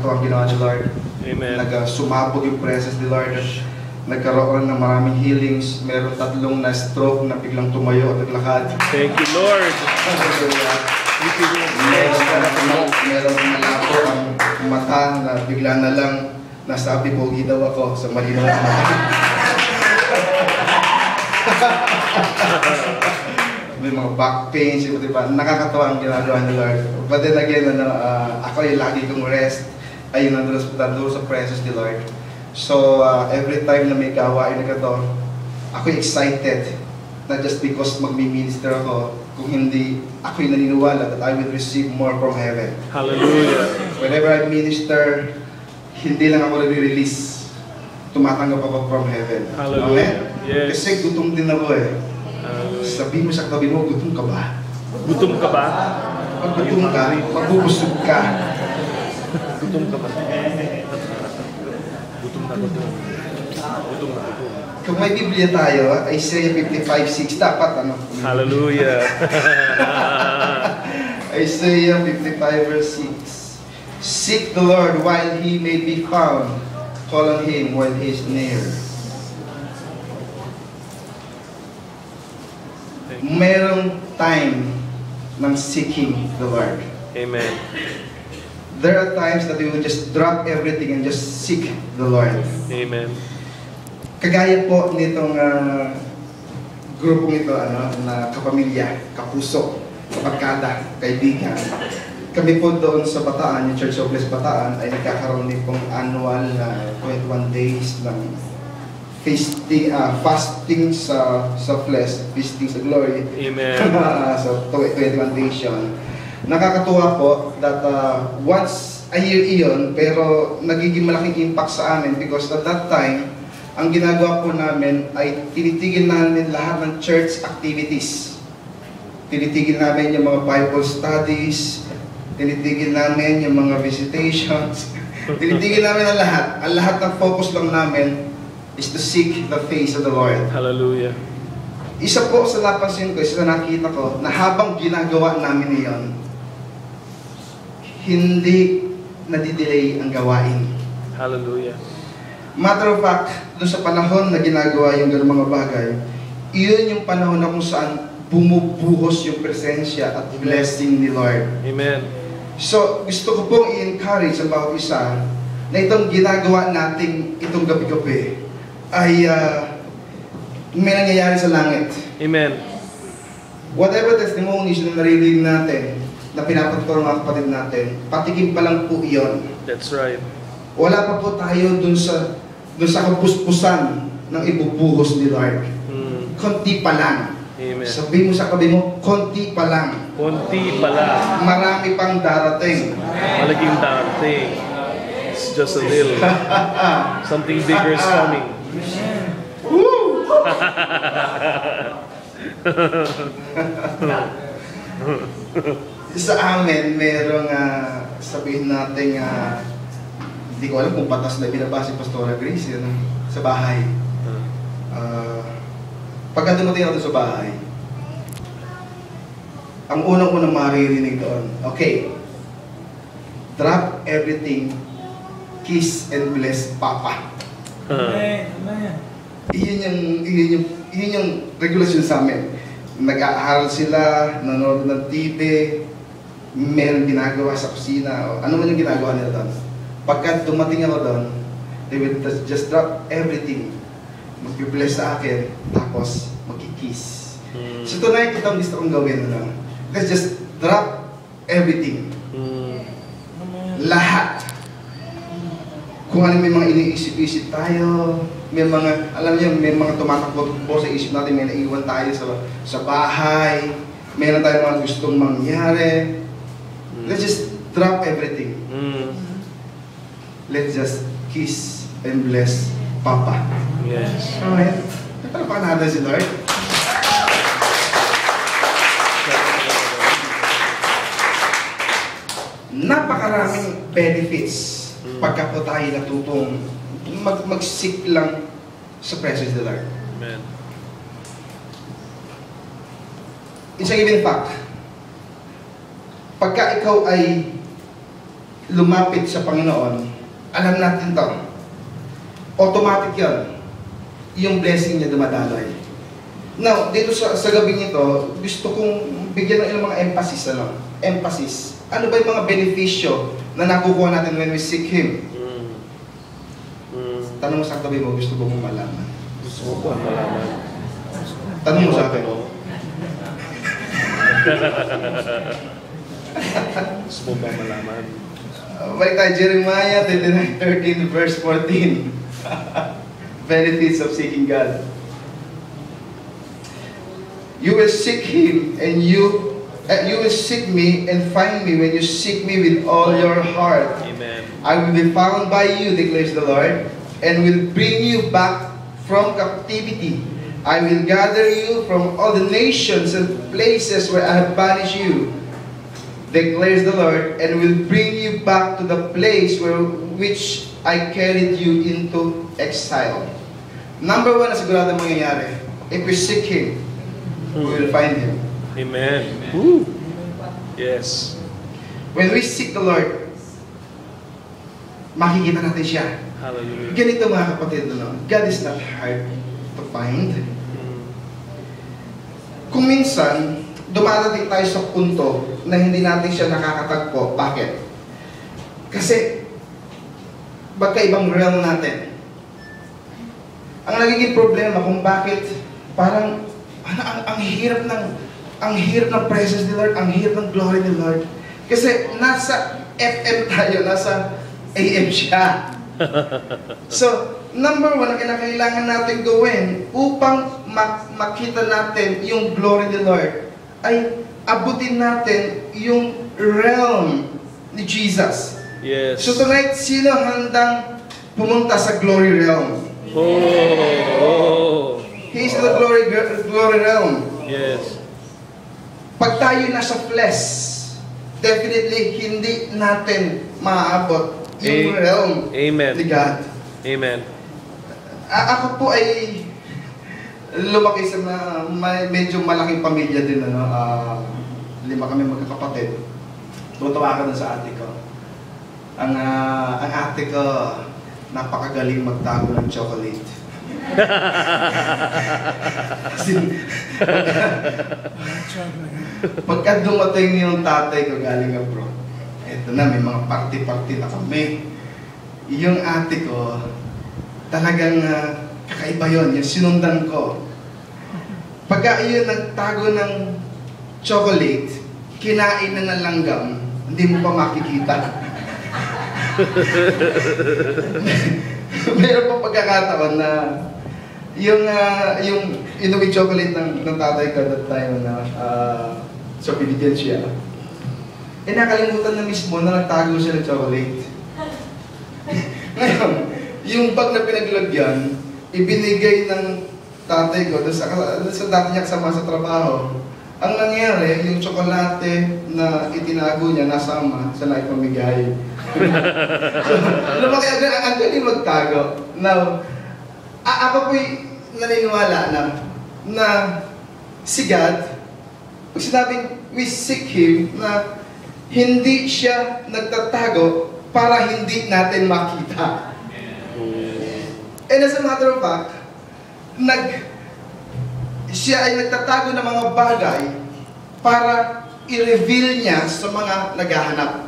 Nakakatuwang ginawa ni Lord. Amen. Sumabog yung presence ni Lord. Nagkaroon ng maraming healings. Meron 3 na stroke na biglang tumayo at naglakad. Thank you, Lord. Meron malabo ang mata na bigla na lang nasabi, pogi daw ako sa malinaw na mata. May mga back pains, diba? Nakakatawa ang ginagawa ni Lord. But then again, ako yung lagi kong rest ay nandun sa presence ni Lord. So, every time na may gawain na gato, ako excited. Not just because magmi-minister ako, kung hindi, ako yung naniniwala that I will receive more from heaven. Hallelujah. Whenever I minister, hindi lang ako nag-release. Tumatanggap ako from heaven. Hallelujah. Amen? Yes. Kasi gutom din ako eh. Sabi mo sa katabi mo, gutom ka ba? Gutom ka ba? Pag gutom ka, magbubusog ka. Gutom ka ba? Gutom na gutom. Gutom na gutom. Kung may Biblia tayo, Isaiah 55:6, dapat ano? Hallelujah. Isaiah 55 verse 6. Seek the Lord while He may be found. Call on Him while He is near. Merong time ng seeking the Lord. Amen. There are times that we will just drop everything and just seek the Lord. Amen. Kagaya po nitong grupong ito, na kapamilya, kapuso, kabarkada, kaibigan. Kami po doon sa Bataan, yung Church of Blessed Bataan, ay nagkakaroon din pong annual na 21 days ng fasting sa flesh, feasting sa glory. Amen. So, 21 days yun. Nakakatuwa po that once a year iyon, pero nagiging malaking impact sa amin because at that time, ang ginagawa po namin ay tinitigil namin lahat ng church activities. Tinitigil namin yung mga Bible studies, tinitigil namin yung mga visitations, tinitigil namin ang lahat. Ang lahat ng focus lang namin is to seek the face of the Lord. Hallelujah. Isa po sa napansin ko, isa na nakita ko, na habang ginagawa namin iyon, hindi nadidelay ang gawain. Hallelujah. Matter of fact, doon sa panahon na ginagawa yung ganung mga bagay, iyon yung panahon na kung saan bumubuhos yung presensya at blessing ni Lord. Amen. So, gusto ko pong i-encourage ang bawat isa na itong ginagawa nating itong gabi-gabi ay may nangyayari sa langit. Amen. Whatever testimonies na naririnig natin, na pinapaturo ng mga kapatid natin, patikim pa lang po iyon. That's right. Wala pa po tayo dun sa kapuspusan ng ibubuhos ni Lord. Konti pa lang. Amen. Sabi mo sa kabi mo, konti pa lang. Konti pala. Marami pang darating. Malaking darating. It's just a little. Something bigger is coming. Woo! Sa amin, merong sabihin natin, hindi ko alam kung patas na binabasa si Pastora Grace sa bahay. Pagka dumating natin sa bahay, ang unang-unang maririnig doon, okay, drop everything, kiss and bless Papa. Amen. Iyon yung regulasyon sa amin. Nag-aaral sila, nanonood ng TV, meron ginagawa sa kusina, o ano man yung ginagawa nila doon. Pagka dumating ako doon, they will just drop everything. Mag-bless sa akin, tapos mag-kiss. So tonight, itong gusto kong gawin. Let's just drop everything. Lahat. Kung ano may mga iniisip-isip tayo, may mga, alam niyo, may mga tumatakbo po sa isip natin, may naiwan tayo sa bahay, meron tayong mga gustong mangyari. Let's just drop everything. Let's just kiss and bless Papa. Yes. Alright? Para pa natin si Lord. Napakaraming benefits pagka po tayo natutong mag-seek lang sa presence of the Lord. Amen. It's a given fact. Pagka ikaw ay lumapit sa Panginoon, alam natin to. Automatic yan. Yung blessing niya dumadaloy. Now, dito sa gabing ito, gusto kong bigyan ng ilang mga emphasis. Emphasis. Ano ba yung mga benepisyo na nakukuha natin when we seek Him? Tanong mo sa katabi mo, gusto ko mong malaman. Gusto ko ba malaman? Tanong mo sa akin. Gusto mo ba malaman? Balik tayo, Jeremiah 29:13 verse 14. Benefits of seeking God. You will seek Him and you will seek me and find me when you seek me with all your heart. Amen. I will be found by you, declares the Lord, and will bring you back from captivity. I will gather you from all the nations and places where I have banished you, declares the Lord, and will bring you back to the place which I carried you into exile. Number one na sigurado mangyayari, if we seek Him, we will find Him. Amen. Woo. Yes. When we seek the Lord, makikita natin siya. Hallelujah. Ganito mga kapatid, God is not hard to find. Kung minsan, dumadating tayo sa punto na hindi natin siya nakakatagpo. Bakit? Kasi, magkaibang realm natin. Ang nagiging problema kung bakit parang ang hirap ng presence ni Lord, ang hirap ng glory ni Lord. Kasi nasa FM tayo, nasa AM siya. So, number one, ang kinakailangan natin gawin upang makita natin yung glory ni Lord ay abutin natin yung realm ni Jesus. Yes. So tonight, sino handang pumunta sa glory realm? Oh. He is the glory realm. Yes. Pag tayo nasa flesh, definitely hindi natin maaabot yung realm Amen. ni God. Amen. Ako po ay lumaki sa medyo malaking pamilya din. 5 kami magkakapatid. Tutuwa ka dun sa ate ko. Ang ate ko, napakagaling magtago ng chocolate. Kasi, pagka dumating yung tatay ko galing abroad, eto na, may mga party-party na kami. Yung ate ko, talagang kakaiba yun, yung sinundan ko. Pagka yun nagtago ng chocolate, kinain na ng langgam, hindi mo pa makikita. Meron pa pagkakataon na yung inuwi chocolate ng tatay ko that time na sa Pilipinas siya. Nakalimutan na mismo na nagtago siya ng chocolate. Ngayon, yung bag na pinaglagyan, ibinigay ng tatay ko doon sa dati niya kasama sa trabaho. Ang nangyari, yung tsokolate na itinago niya, nasama sa naipamigay. So, lumaki agad, ang galing magtago. Now, ako po'y naniniwala na si God, pag sinabing we seek Him, na hindi siya nagtatago para hindi natin makita. And as a matter of fact, siya ay nagtatago ng mga bagay para i-reveal niya sa mga naghahanap.